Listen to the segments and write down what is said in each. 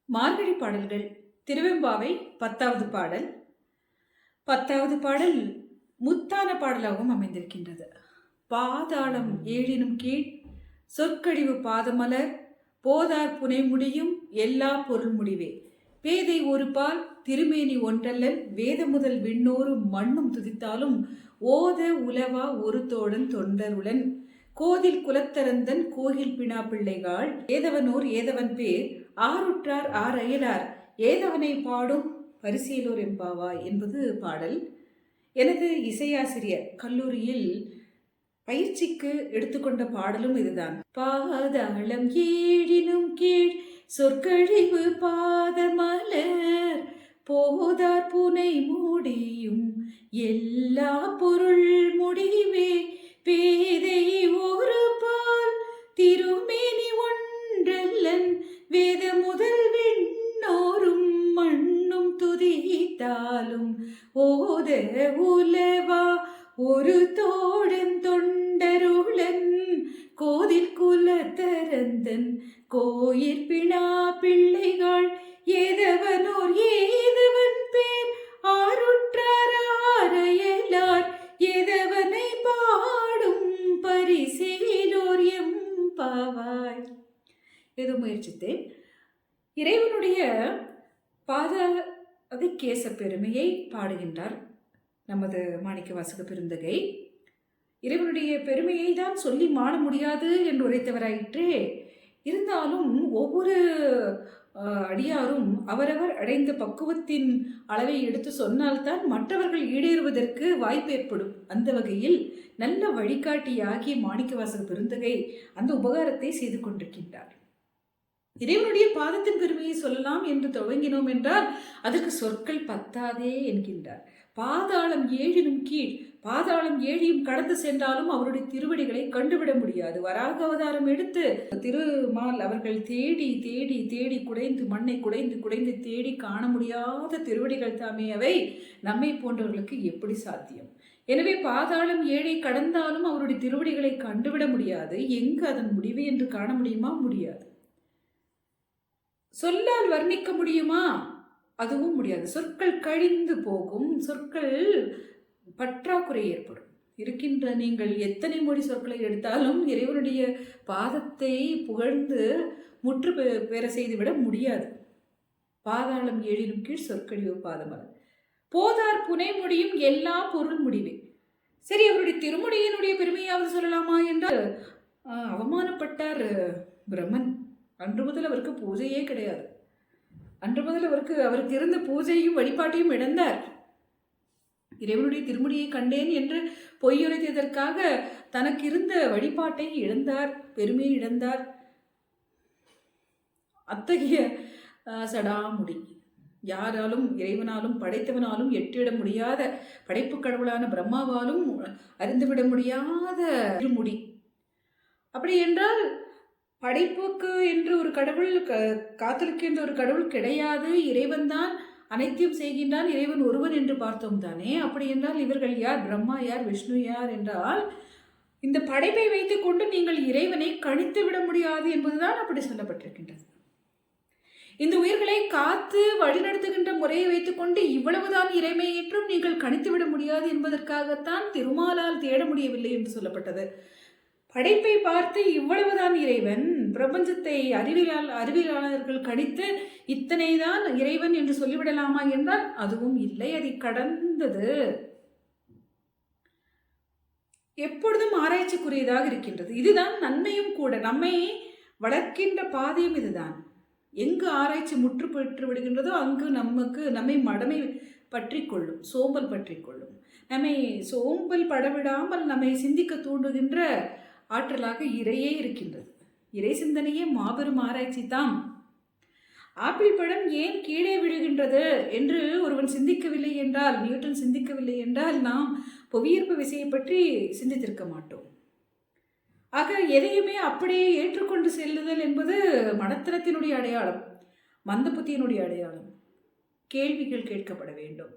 மார்கழி பாடல்கள் திருவெம்பாவை 10வது பாடல். 10வது பாடல் முத்தான பாடலாகவும் அமைந்திருக்கின்றது. பாதாளம் ஏழினும் கீழ் சொற்கழிவு பாதமலர் போதார் புனை முடியும் எல்லா பொருள் முடிவே. பேதை ஒரு பால் திருமேனி ஒன்றல்லன் வேத முதல் விண்ணோரும் மண்ணும் துதித்தாலும் ஓத உலவா ஒரு தோழன் தொண்டருடன் கோதில் குலத்தரந்தன் கோயில் பினா பிள்ளைகாள் ஏதவனோர் ஏதவன் பேர் ஆருற்றார் ஆர் அயலார் ஏதவனை பாடும் பரிசீலோர் எம்பாவாய் என்பது பாடல். எனது இசையாசிரியர் கல்லூரியில் பயிற்சிக்கு எடுத்துக்கொண்ட பாடலும் இதுதான். பாதாளம் ஏழினும் கீழ் சொற்கழிவு பாதமலர் போதார் புனை முடியும் எல்லா பொருள் முடிவே. பேதை ஒரு பால் திருமேனி ஒன்றல்லன் வேத முதல் விண்ணோரும் மண்ணும் துதித்தாலும் ஓத உலவா ஒரு தோழன் தொண்டருளன் கோதில் குலத்தரந்தன் கோயிற் பினா பிள்ளைகள் ஏதவனோர் ஏதவன் பேர் ஆருற்றார் ஆரையலார் ஏதவனை பாடும் பரிசீலோர் எம்பாவாய். ஏதோ முயற்சித்தேன். இறைவனுடைய பாதாதி கேச பெருமையை பாடுகின்றார் நமது மாணிக்கவாசக பெருந்தகை. இறைவனுடைய பெருமையை தான் சொல்லி மாட முடியாது என்று உரைத்தவராயிற்றே. இருந்தாலும் ஒவ்வொரு அடியாரும் அவரவர் அடைந்த பக்குவத்தின் அளவை எடுத்து சொன்னால்தான் மற்றவர்கள் ஈடேறுவதற்கு வாய்ப்பு ஏற்படும். அந்த வகையில் நல்ல வழிகாட்டியாகிய மாணிக்கவாசக பெருந்தகை அந்த உபகாரத்தை செய்து கொண்டிருக்கின்றார். இறைவனுடைய பாதத்தின் பெருமையை சொல்லலாம் என்று துவங்கினோம் என்றால் அதற்கு சொற்கள் பத்தாதே என்கின்றார். பாதாளம் ஏழினும் கீழ், பாதாளம் ஏழியும் கடந்து சென்றாலும் அவருடைய திருவடிகளை கண்டுவிட முடியாது. வராக அவதாரம் எடுத்து திருமால் அவர்கள் தேடி தேடி தேடி குடைந்து மண்ணை குடைந்து குடைந்து தேடி காண முடியாத திருவடிகள் தாமே அவை நம்மை போன்றவர்களுக்கு எப்படி சாத்தியம்? எனவே பாதாளம் ஏழை கடந்தாலும் அவருடைய திருவடிகளை கண்டுவிட முடியாது. எங்கு அதன் முடிவு என்று காண முடியுமா? முடியாது. சொல்லால் வர்ணிக்க முடியுமா? அதுவும் முடியாது. சொற்கள் கழிந்து போகும், சொற்கள் பற்றாக்குறை ஏற்படும். இருக்கின்ற நீங்கள் எத்தனை மொழி சொற்களை எடுத்தாலும் இறைவனுடைய பாதத்தை புகழ்ந்து முற்று பெற செய்துவிட முடியாது. பாதாளம் ஏழினும் கீழ் சொற்கழிவு பாதமலர் போதார் புனை முடியும் எல்லா பொருள் முடிவே. சரி, அவருடைய திருமுடியினுடைய பெருமையாவது சொல்லலாமா என்றால் அவமானப்பட்டார் பிரம்மன். அன்று முதல் அவருக்கு பூஜையே கிடையாது. அன்று முதல் அவருக்கு இருந்த பூஜையும் வழிபாட்டையும் இழந்தார். இறைவனுடைய திருமுடியை கண்டேன் என்று பொய்யுரைத்ததற்காக தனக்கு இருந்த வழிபாட்டை இழந்தார், பெருமையை இழந்தார். அத்தகைய சடாமுடி யாராலும் இறைவனாலும் படைத்தவனாலும் எட்டிட முடியாத, படைப்பு கடவுளான பிரம்மாவாலும் அறிந்துவிட முடியாத திருமுடி. அப்படி என்றால் படைப்புக்கு என்று ஒரு கடவுள், காத்தலுக்கு என்று ஒரு கடவுள் கிடையாது. இறைவன் தான் அனைத்தையும் செய்கின்றான். இறைவன் ஒருவன் என்று பார்த்தோம் தானே. அப்படி என்றால் இவர்கள் யார்? பிரம்மா யார்? விஷ்ணு யார் என்றால் இந்த படைப்பை வைத்துக் கொண்டு நீங்கள் இறைவனை கணித்து விட முடியாது என்பதுதான் அப்படி சொல்லப்பட்டிருக்கின்றது. இந்த உயிர்களை காத்து வழிநடத்துகின்ற முறையை வைத்துக்கொண்டு இவ்வளவுதான் இறைமை என்றும் நீங்கள் கணித்து விட முடியாது என்பதற்காகத்தான் திருமாலால் தேட முடியவில்லை என்று சொல்லப்பட்டது. படைப்பை பார்த்து இவ்வளவுதான் இறைவன், பிரபஞ்சத்தை அறிவியலாளர்கள் கணித்து இத்தனைதான் இறைவன் என்று சொல்லிவிடலாமா என்றால் அதுவும் இல்லை. அதை கடந்தது எப்பொழுதும் ஆராய்ச்சிக்குரியதாக இருக்கின்றது. இதுதான் நன்மையும் கூட. நம்மை வளர்க்கின்ற பாதையும் இதுதான். எங்கு ஆராய்ச்சி முற்று பெற்று விடுகின்றதோ அங்கு நம்மை மடமை பற்றி கொள்ளும், சோம்பல் பற்றி கொள்ளும். நம்மை சோம்பல் படவிடாமல் நம்மை சிந்திக்க தூண்டுகின்ற ஆற்றலாக இறையே இருக்கின்றது. இறை சிந்தனையே மாபெரும் ஆராய்ச்சி தான். ஆப்பிள் பழம் ஏன் கீழே விழுகின்றது என்று ஒருவன் சிந்திக்கவில்லை என்றால், நியூட்டன் சிந்திக்கவில்லை என்றால் நாம் புவியீர்ப்பு விசையை பற்றி சிந்தித்திருக்க மாட்டோம். ஆக எதையுமே அப்படியே ஏற்றுக்கொண்டு செல்லுதல் என்பது மடத்தனத்தினுடைய அடையாளம், மந்த புத்தியினுடைய அடையாளம். கேள்விகள் கேட்கப்பட வேண்டும்.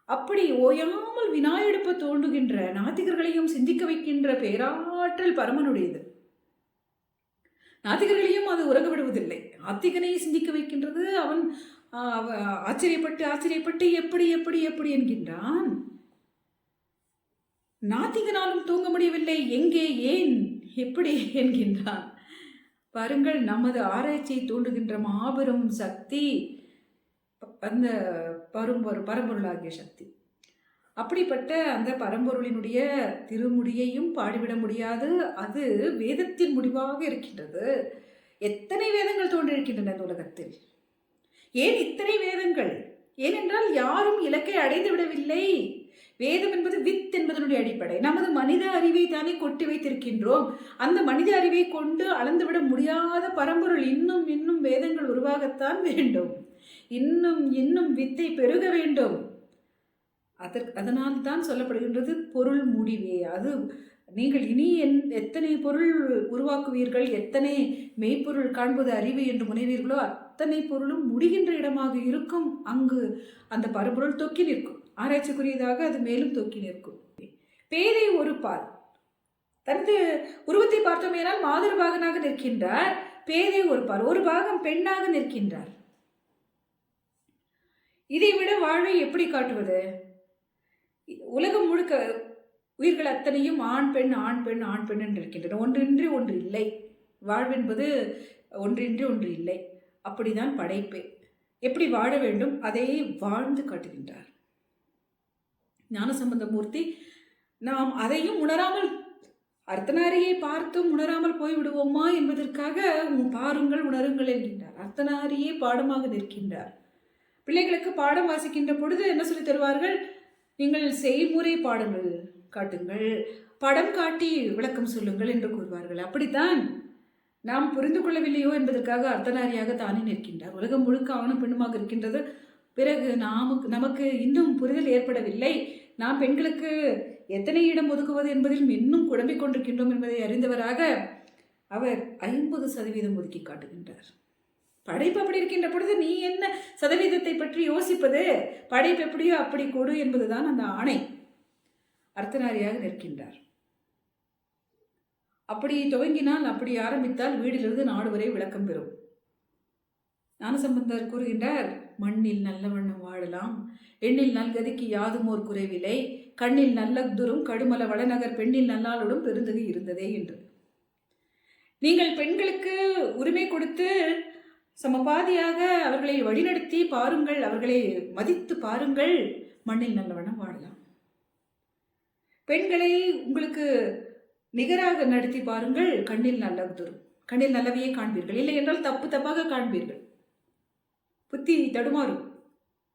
அப்படி ஓயாமல் வினாயெடுப்ப தோண்டுகின்ற நாத்திகர்களையும் சிந்திக்க வைக்கின்ற பேராற்றல் பரமனுடையது. நாத்திகர்களையும் அது உறங்க விடுவதில்லை. ஆத்திகனை சிந்திக்க வைக்கின்றது. அவன் ஆச்சரியப்பட்டு ஆச்சரியப்பட்டு எப்படி எப்படி எப்படி என்கின்றான். நாத்திகனாலும் தூங்க முடியவில்லை. எங்கே, ஏன், எப்படி என்கின்றான். பாருங்கள், நமது ஆராய்ச்சியை தூண்டுகின்ற மாபெரும் சக்தி அந்த பரம்பொருளாகிய சக்தி. அப்படிப்பட்ட அந்த பரம்பொருளினுடைய திருமுடியையும் பாடிவிட முடியாது. அது வேதத்தின் முடிவாக இருக்கின்றது. எத்தனை வேதங்கள் தோன்றியிருக்கின்றன இந்த உலகத்தில். ஏன் இத்தனை வேதங்கள்? ஏனென்றால் யாரும் இலக்கை அடைந்து விடவில்லை. வேதம் என்பது வித் என்பதனுடைய அடிப்படை. நமது மனித அறிவை தானே கொட்டி வைத்திருக்கின்றோம். அந்த மனித அறிவை கொண்டு அளந்துவிட முடியாத பரம்பொருள் இன்னும் இன்னும் வேதங்கள் உருவாகத்தான் வேண்டும். இன்னும் இன்னும் வித்தை பெருக வேண்டும். அதனால் தான் சொல்லப்படுகின்றது பொருள் முடிவே. அது நீங்கள் இனி எத்தனை பொருள் உருவாக்குவீர்கள், எத்தனை மெய்ப்பொருள் காண்பது அறிவு என்று முனைவீர்களோ அத்தனை பொருளும் முடிகின்ற இடமாக இருக்கும். அங்கு அந்த பரம்பொருள் தொக்கி நிற்கும். ஆராய்ச்சிக்குரியதாக அது மேலும் தொக்கி நிற்கும். பேதை ஒரு பால். தனது உருவத்தை பார்த்தோமேனால் மாதர்பாகனாக நிற்கின்றார். பேதை ஒரு பால், ஒரு பாகம் பெண்ணாக நிற்கின்றார். இதைவிட வாழ்வை எப்படி காட்டுவது? உலகம் முழுக்க உயிர்கள் அத்தனையும் ஆண் பெண் ஆண் பெண் ஆண் பெண் என்று இருக்கின்றன. ஒன்றின்றி ஒன்று இல்லை. வாழ்வென்பது ஒன்றின்றி ஒன்று இல்லை. அப்படிதான் படைப்பே. எப்படி வாழ வேண்டும் அதை வாழ்ந்து காட்டுகின்றார் ஞானசம்பந்தமூர்த்தி. நாம் அதையும் உணராமல், அர்த்தநாரியை பார்த்தும் உணராமல் போய்விடுவோமா என்பதற்காக பாருங்கள் உணருங்கள் என்கின்றார். அர்த்தநாரியே பாடமாக நிற்கின்றார். பிள்ளைகளுக்கு பாடம் வாசிக்கின்ற பொழுது என்ன சொல்லி தருவார்கள்? நீங்கள் செய்முறை பாடங்கள் காட்டுங்கள், படம் காட்டி விளக்கம் சொல்லுங்கள் என்று கூறுவார்கள். அப்படித்தான் நாம் புரிந்து கொள்ளவில்லையோ என்பதற்காக அர்த்தநாரியாக தானே நிற்கின்றார். உலகம் முழுக்க ஆணும் பெண்ணுமாக இருக்கின்றது. பிறகு நமக்கு இன்னும் புரிதல் ஏற்படவில்லை. நாம் பெண்களுக்கு எத்தனை இடம் ஒதுக்குவது என்பதில் இன்னும் குழம்பிக் கொண்டிருக்கின்றோம் என்பதை அறிந்தவராக அவர் 50% ஒதுக்கி காட்டுகின்றார். படைப்பு அப்படி இருக்கின்ற பொழுது நீ என்ன சதவீதத்தை பற்றி யோசிப்பது? படைப்பு எப்படியோ அப்படி கொடு என்பதுதான் அந்த ஆணை. அர்த்தநாரியாக நிற்கின்றார். அப்படி துவங்கினால், அப்படி ஆரம்பித்தால் வீடிலிருந்து நாடு வரை விளக்கம் பெறும். ஞானசம்பந்தர் கூறுகின்றார், மண்ணில் நல்ல வண்ணம் வாழலாம், எண்ணில் நல்கதிக்கு யாதுமோர் குறைவில்லை, கண்ணில் நல்லதுரும் கடுமல வடநகர் பெண்ணில் நல்லாளுடன் பெருந்தகை இருந்ததே என்று. நீங்கள் பெண்களுக்கு உரிமை கொடுத்து சமபாதியாக அவர்களை வழிநடத்தி பாருங்கள், அவர்களை மதித்து பாருங்கள், மண்ணில் நல்லவண்ணம் வாழலாம். பெண்களை உங்களுக்கு நிகராக நடத்தி பாருங்கள், கண்ணில் நல்லதுரும், கண்ணில் நல்லவையே காண்பீர்கள். இல்லை என்றால் தப்பு தப்பாக காண்பீர்கள், புத்தி தடுமாறும்.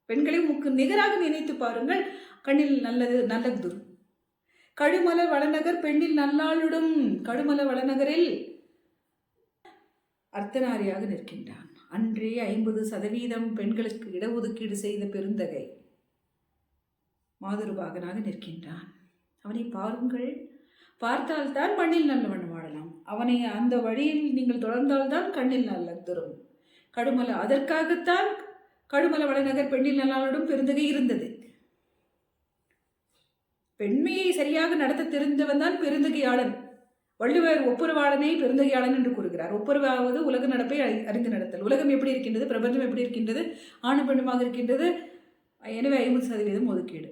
பெண்களை உங்களுக்கு நிகராக நினைத்து பாருங்கள், கண்ணில் நல்லதுரும். கடுமல வளநகர் பெண்ணில் நல்லாளுடும். கடுமல வளநகரில் அர்த்தநாரியாக நிற்கின்றான். அன்றே 50% பெண்களுக்கு இடஒதுக்கீடு செய்த பெருந்தகை மாதுருபாகனாக நிற்கின்றான். அவனை பாருங்கள், பார்த்தால்தான் மண்ணில் நல்லவன் வாழலாம். அவனை அந்த வழியில் நீங்கள் தொடர்ந்தால்தான் கண்ணில் நல்லதுரும். கடுமல, அதற்காகத்தான் கடுமல வடநகர் பெண்ணில் நல்லாளுடன் பெருந்தகை இருந்தது. பெண்மையை சரியாக நடத்த தெரிந்தவன் தான் பெருந்தகையாளன். வள்ளுவர் ஒப்புரவாளனை பெருந்தகையாளன் என்று கூறுகிறார். ஒப்புரவாவது உலக நடப்பை அறிந்து நடத்தல். உலகம் எப்படி இருக்கின்றது, பிரபஞ்சம் எப்படி இருக்கின்றது, ஆணும் பெண்ணுமாக இருக்கின்றது. எனவே 50% ஒதுக்கீடு.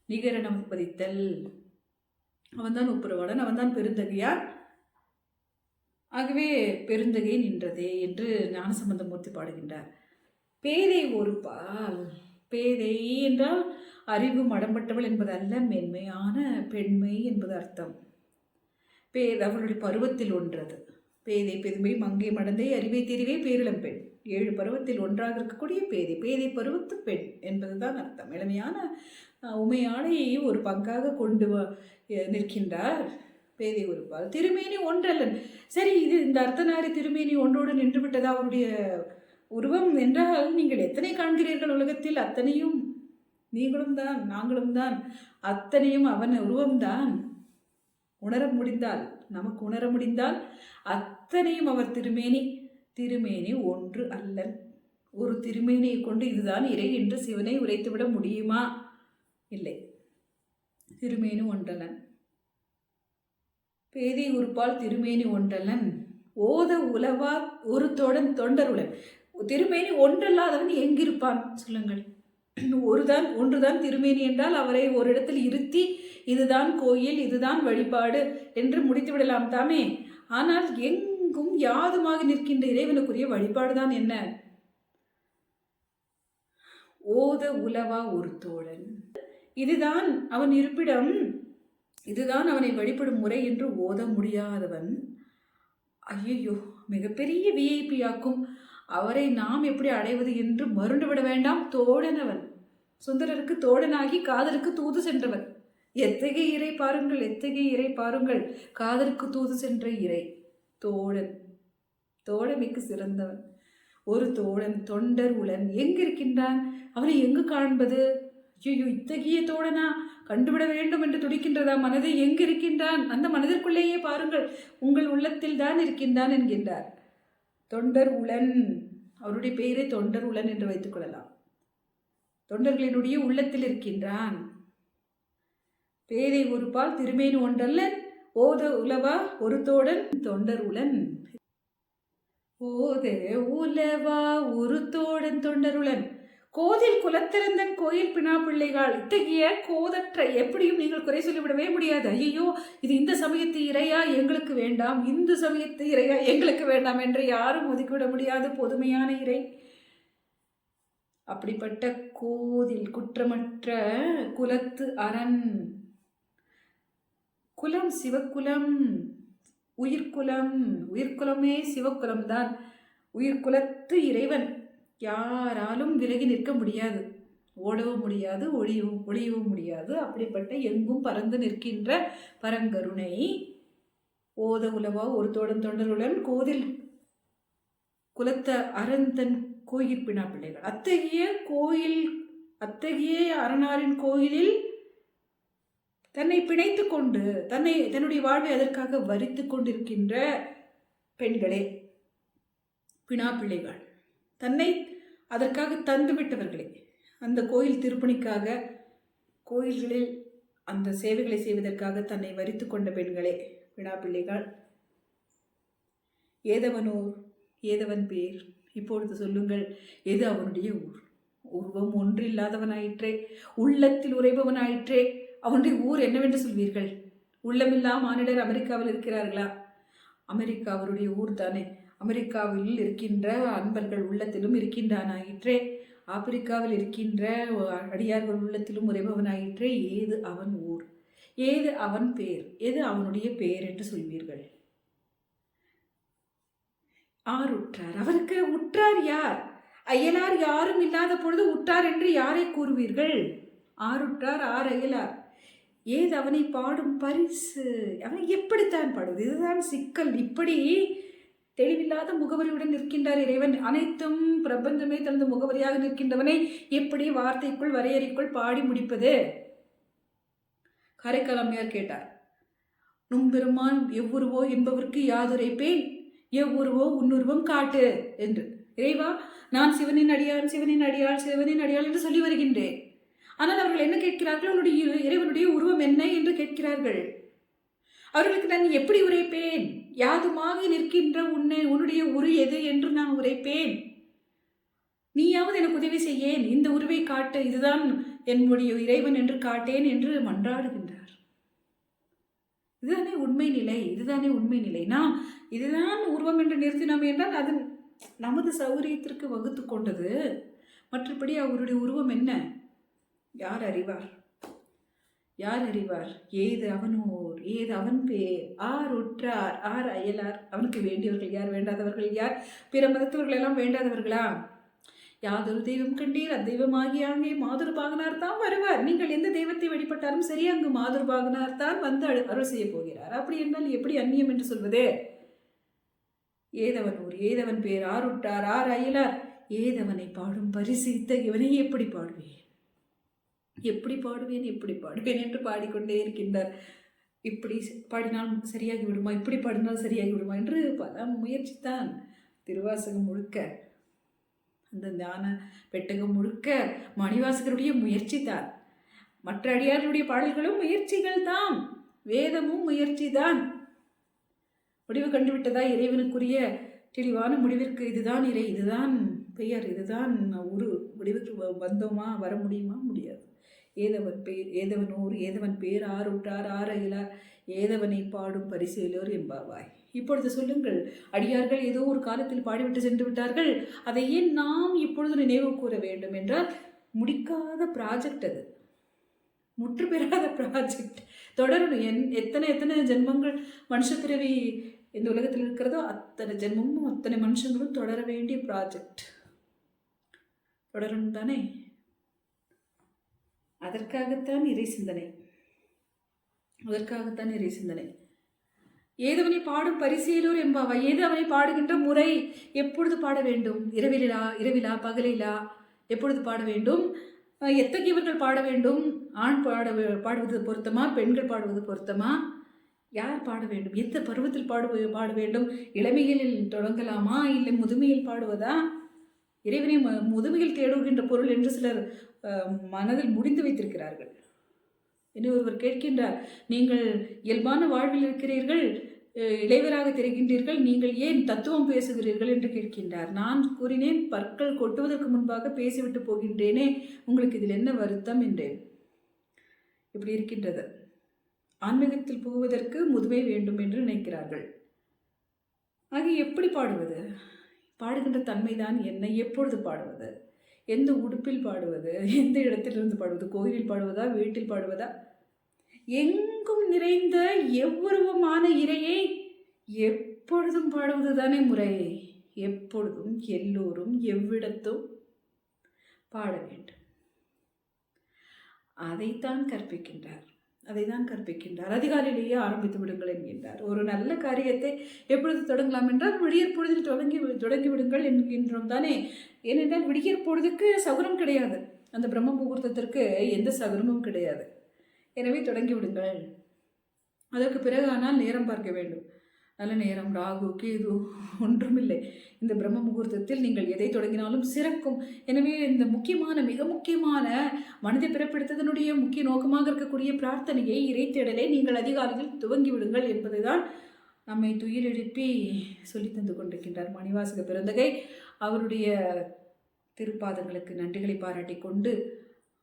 நிகர பதித்தல். அவன்தான் ஒப்புரவாளன், அவன்தான் பெருந்தகையார். ஆகவே பெருந்தகை நின்றதே என்று ஞானசம்பந்தமூர்த்தி பாடுகின்றார். பேதை ஒரு பால். பேதை என்றால் அறிவு மடம்பட்டவள் என்பது அல்ல, மென்மையான பெண்மை என்பது அர்த்தம். அவளுடைய பருவத்தில் ஒன்றது. பேதை, பெருமை, மங்கை, மடந்தை, அறிவை, தெரிவே, பேரிளம் பெண். 7 பருவத்தில் ஒன்றாக இருக்கக்கூடிய பேதை, பேதை பருவத்து பெண் என்பதுதான் அர்த்தம். இளமையான உமையானை ஒரு பங்காக கொண்டு நிற்கின்றார். பேதை ஒரு பால். திருமேனி ஒன்றல்லன். சரி, இது இந்த அர்த்தநாரி திருமேனி ஒன்றோடு நின்று விட்டதா அவருடைய உருவம் என்றால், நீங்கள் எத்தனை காண்கிறீர்கள் உலகத்தில்? அத்தனையும் நீங்களும் தான், நாங்களும் தான். அத்தனையும் அவன் உருவம்தான். உணர முடிந்தால், நமக்கு உணர முடிந்தால் அத்தனையும் அவர் திருமேனி. திருமேனி ஒன்று அல்லன். ஒரு திருமேனியை கொண்டு இதுதான் இறை என்று சிவனை உரைத்துவிட முடியுமா? இல்லை. திருமேனி ஒன்றலன். பேதை உறுப்பால் திருமேனி ஒன்றலன். ஓத உலவா ஒரு தொண்டருடன். திருமேனி ஒன்றல்லாதவன் எங்கிருப்பான் சொல்லுங்கள். ஒன்றுதான் திருமேனி என்றால் அவரை ஒரு இடத்தில் இருத்தி இதுதான் கோயில், இதுதான் வழிபாடு என்று முடித்து விடலாம் தாமே. ஆனால் எங்கும் யாதுமாக நிற்கின்ற இறைவனுக்குரிய வழிபாடுதான் என்ன? ஓத உலவா ஒரு தோழன். இதுதான் அவன் இருப்பிடம், இதுதான் அவனை வழிபடும் முறை என்று ஓத முடியாதவன். ஐயோ, மிகப்பெரிய விஐபி ஆக்கும். அவரை நாம் எப்படி அடைவது என்று மருண்டு விட வேண்டாம். தோழனவன், சுந்தரருக்கு தோழனாகி காதலுக்கு தூது சென்றவன். எத்தகைய இறை பாருங்கள், எத்தகைய இறை பாருங்கள். காதலுக்கு தூது சென்ற இறை தோழன், தோழமைக்கு சிறந்தவன். ஒரு தோழன் தொண்டர் உளன் எங்கிருக்கின்றான்? அவனை எங்கு காண்பது? ஐயோ, இத்தகைய தோழனா? கண்டுவிட வேண்டும் என்று துடிக்கின்றதா மனதை? எங்கிருக்கின்றான்? அந்த மனதிற்குள்ளேயே பாருங்கள், உங்கள் உள்ளத்தில் தான் இருக்கின்றான் என்கின்றார். தொண்டர் உளன், அவருடைய பெயரை தொண்டர் உளன் என்று வைத்துக் கொள்ளலாம். தொண்டர்களினுடைய உள்ளத்தில் இருக்கின்றான். பேதை ஒரு பால் திருமேனி ஒன்றல்ல, ஓத உலவா ஒரு தோழன் தொண்டர் உளன். ஓத உலவா ஒரு தோழன் தொண்டருளன். கோதில் குலத்திறந்தன் கோயில் பினா பிள்ளைகள். இத்தகைய கோதற்ற எப்படியும் நீங்கள் குறை சொல்லிவிடவே முடியாது. ஐயோ, இது இந்த சமயத்து இறையா, எங்களுக்கு வேண்டாம், இந்து சமயத்து இறையா, எங்களுக்கு வேண்டாம் என்று யாரும் ஒதுக்கிவிட முடியாது பொதுமையான இறை. அப்படிப்பட்ட கோதில் குற்றமற்ற குலத்து அரண். குலம் சிவக்குலம், உயிர்குலம். உயிர்குலமே சிவக்குலம்தான். உயிர்குலத்து இறைவன். யாராலும் விலகி நிற்க முடியாது, ஓடவும் முடியாது, ஒளியவும் முடியாது. அப்படிப்பட்ட எங்கும் பறந்து நிற்கின்ற பரங்கருணை. ஓத உலவா ஒரு தோழன் தொண்டருடன் கோதில் குலத்த அரந்தன் கோயிற்பினா பிள்ளைகள். அத்தகைய கோயில், அத்தகைய அரணாரின் கோயிலில் தன்னை பிணைத்து கொண்டு தன்னுடைய வாழ்வை அதற்காக வரித்து கொண்டிருக்கின்ற பெண்களே, பினா பிள்ளைகள், தன்னை அதற்காக தந்துவிட்டவர்களே, அந்த கோயில் திருப்பணிக்காக, கோயில்களில் அந்த சேவைகளை செய்வதற்காக தன்னை வரித்து கொண்ட பெண்களே, பினா பிள்ளைகள். ஏதவனூர், ஏதவன் பேர், இப்பொழுது சொல்லுங்கள், எது அவனுடைய ஊர்? உருவம் ஒன்றில்லாதவனாயிற்றே, உள்ளத்தில் உறைபவனாயிற்றே, அவனுடைய ஊர் என்னவென்று சொல்வீர்கள்? உள்ளமில்லா மானிடர் அமெரிக்காவில் இருக்கிறார்களா? அமெரிக்கா அவருடைய ஊர் தானே. அமெரிக்காவில் இருக்கின்ற அன்பர்கள் உள்ளத்திலும் இருக்கின்றானாயிற்றே, ஆப்பிரிக்காவில் இருக்கின்ற அடியார்கள் உள்ளத்திலும் உறைபவனாயிற்றே. ஏது அவன் ஊர்? ஏது அவன் பேர்? எது அவனுடைய பெயர் என்று சொல்வீர்கள்? ஆருற்றார், அவருக்கு உற்றார் யார்? அயலார் யாரும் இல்லாத பொழுது உற்றார் என்று யாரை கூறுவீர்கள்? ஆருற்றார், ஆர் அயலார். ஏது அவனை பாடும் பரிசு? அவனை எப்படித்தான் பாடுவது? இதுதான் சிக்கல். இப்படி தெளிவில்லாத முகவரியுடன் நிற்கின்றார் இறைவன். அனைத்தும் பிரபஞ்சமே தனது முகவரியாக நிற்கின்றவனை எப்படி வார்த்தைக்குள் வரையறைக்குள் பாடி முடிப்பது? காரைக்கால் அம்மையார் கேட்டார், நும்பெருமான் எவ்வுருவோ என்பவருக்கு யாதுரைப்பேன், எவ்வுருவோ உன்னுருவம் காட்டு என்று. இறைவா, நான் சிவனின் அடியான், சிவனின் அடியாள், சிவனின் அடியாள் என்று சொல்லி வருகின்றேன். ஆனால் அவர்கள் என்ன கேட்கிறார்கள்? உன்னுடைய இறைவனுடைய உருவம் என்ன என்று கேட்கிறார்கள். அவர்களுக்கு நான் எப்படி உரைப்பேன்? யாதுமாக நிற்கின்ற உன்னுடைய உரு எது என்று நான் உரைப்பேன்? நீயாவது எனக்கு உதவி செய்யேன், இந்த உருவை காட்டு, இதுதான் என்னுடைய இறைவன் என்று காட்டேன் என்று மன்றாடுகின்றார். இதுதானே உண்மை நிலை, இதுதானே உண்மை நிலை. நாம் இதுதான் உருவம் என்று நிறுத்தினோம் என்றால் அது நமது சௌகரியத்திற்கு வகுத்து கொண்டது. மற்றபடி அவருடைய உருவம் என்ன? யார் அறிவார்? யார் அறிவார்? ஏது அவனோர், ஏது அவன் பேர், ஆர் உற்றார், ஆர் அயலார். அவனுக்கு வேண்டியவர்கள் யார், வேண்டாதவர்கள் யார்? பிற மதத்தவர்கள் எல்லாம் வேண்டாதவர்களா? யாதொரு தெய்வம் கண்டீர் அத்தெய்வமாகி அங்கே மாதுர்பாகனார் தான் வருவார். நீங்கள் எந்த தெய்வத்தை வழிபட்டாலும் சரி, அங்கு மாதுர்பாகனார் தான் வந்து அருள் செய்ய போகிறார். அப்படி என்றால் எப்படி அந்நியம் என்று சொல்வது? ஏதவனூர், ஏதவன் பேர், ஆர் உற்றார், ஆர் அயலார். ஏதவனை பாடும் பரிசு இத்தகையவனை எப்படி பாடுவேன், எப்படி பாடுவேன், எப்படி பாடுவேன் என்று பாடிக்கொண்டே இருக்கின்றார். இப்படி பாடினால் சரியாகி விடுமா, இப்படி பாடினால் சரியாகி விடுமா என்று பல முயற்சித்தான். திருவாசகம் முழுக்க, அந்த ஞான பெட்டகம் முழுக்க மணிவாசகருடைய முயற்சி தான். மற்ற அடியார்களுடைய பாடல்களும் முயற்சிகள் தான், வேதமும் முயற்சி தான். முடிவு கண்டுவிட்டதா? இறைவனுக்குரிய தெளிவான முடிவிற்கு இதுதான் இறை, இதுதான் பெயர், இதுதான் ஒரு முடிவுக்கு வந்தோமா? வர முடியுமா? முடியாது. ஏதவனோர் ஏதவன் பேர் ஆறுற்றார் ஆரையிலார் ஏதவனை பாடும் பரிசேலோர் என்பாவாய். இப்பொழுது சொல்லுங்கள், அடியார்கள் ஏதோ ஒரு காலத்தில் பாடிவிட்டு சென்று விட்டார்கள், அதை ஏன் நாம் இப்பொழுது நினைவு கூற வேண்டும் என்றால், முடிக்காத ப்ராஜெக்ட் அது, முற்று பெறாத ப்ராஜெக்ட், தொடரணும். எத்தனை எத்தனை ஜென்மங்கள் மனுஷ பிறவி இந்த உலகத்தில் இருக்கிறதோ அத்தனை ஜென்மமும் அத்தனை மனுஷங்களும் தொடர வேண்டிய ப்ராஜெக்ட், தொடரணும் தானே? அதற்காகத்தான் இறை சிந்தனை, அதற்காகத்தான் இறை சிந்தனை. ஏதவனை பாடும் பரிசேலோர் என்பாவா. ஏதவனை பாடுகின்ற முறை, எப்பொழுது பாட வேண்டும்? இரவிலா பகலிலா? எப்பொழுது பாட வேண்டும்? எத்தகையவர்கள் பாட வேண்டும்? ஆண் பாடுவது பொருத்தமா? பெண்கள் பாடுவது பொருத்தமா? யார் பாட வேண்டும்? எந்த பருவத்தில் பாட வேண்டும்? இளமையில் தொடங்கலாமா, இல்லை முதுமையில் பாடுவதா? இறைவனை முதுமையில் தேடுகின்ற பொருள் என்று சிலர் மனதில் முடிந்து வைத்திருக்கிறார்கள். என்ன ஒருவர் கேட்கின்றார், நீங்கள் இயல்பான வாழ்வில் இருக்கிறீர்கள், இளைவராக தெரிகின்றீர்கள், நீங்கள் ஏன் தத்துவம் பேசுகிறீர்கள் என்று கேட்கின்றார். நான் கூறினேன், பற்கள் கொட்டுவதற்கு முன்பாக பேசிவிட்டு போகின்றேனே, உங்களுக்கு இதில் என்ன வருத்தம் என்றேன். இப்படி இருக்கின்றது. ஆன்மீகத்தில் போவதற்கு முதுமை வேண்டும் என்று நினைக்கிறார்கள். ஆக எப்படி பாடுவது? பாடுகின்ற தன்மைதான் என்ன? எப்பொழுது பாடுவது? எந்த உடுப்பில் பாடுவது? எந்த இடத்திலிருந்து பாடுவது? கோயிலில் பாடுவதா, வீட்டில் பாடுவதா? எங்கும் நிறைந்த எவ்வுருவமான இறையை எப்பொழுதும் பாடுவது தானே முறை. எப்பொழுதும் எல்லோரும் எவ்விடத்தும் பாட வேண்டும். அதைத்தான் கற்பிக்கின்றார். அதிகாலையிலேயே ஆரம்பித்து விடுங்கள் என்கின்றார். ஒரு நல்ல காரியத்தை எப்பொழுது தொடங்கலாம் என்றால், விடியற் பொழுதில் தொடங்கி விடுங்கள் என்கின்றோம் தானே. ஏனென்றால் விடியற் பொழுதுக்கு சகுனம் கிடையாது, அந்த பிரம்ம முகூர்த்தத்திற்கு எந்த சகுனமும் கிடையாது. எனவே தொடங்கி விடுங்கள். அதற்கு பிறகு ஆனால் நேரம் பார்க்க வேண்டும். நல்ல நேரம், ராகு கேது ஒன்றுமில்லை. இந்த பிரம்ம முகூர்த்தத்தில் நீங்கள் எதை தொடங்கினாலும் சிறக்கும். எனவே இந்த மிக முக்கியமான மனித பிறப்பெடுத்ததனுடைய முக்கிய நோக்கமாக இருக்கக்கூடிய பிரார்த்தனையை, இறைத்தேடலை நீங்கள் அதிகாலையில் துவங்கி விடுங்கள் என்பதுதான் நம்மை துயில் எழுப்பி சொல்லி தந்து கொண்டிருக்கின்றார் மணிவாசக பெருந்தகை. அவருடைய திருப்பாதங்களுக்கு நன்றிகளை பாராட்டி கொண்டு,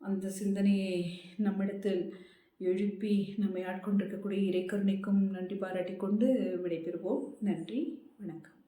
அந்த சிந்தனையை நம்மிடத்தில் எழுப்பி நம்மை ஆட்கொண்டிருக்கக்கூடிய இறைக்கருணைக்கும் நன்றி பாராட்டி கொண்டு விடைபெறுவோம். நன்றி, வணக்கம்.